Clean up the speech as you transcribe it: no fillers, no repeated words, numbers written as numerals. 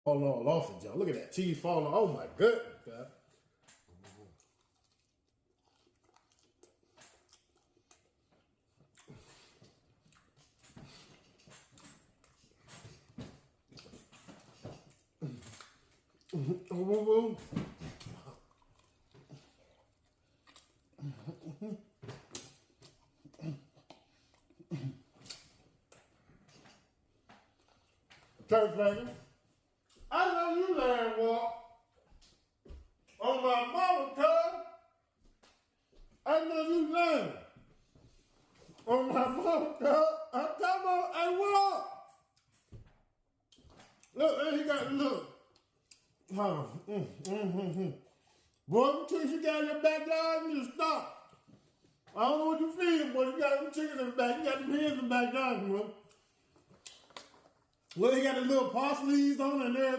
Falling all off of y'all. Look at that cheese falling. Oh my goodness, God. Church lady, I know you learn walk on my mama cuz. I know you learn on my mama cuz. I come on and walk. Look, there he got the look. Boy, them chickens you got in your backyard, you just stop. I don't know what you feeding, boy. You got them chickens in the back. You got them hens in the backyard, bro. Well, they got the little parsley's on and everything.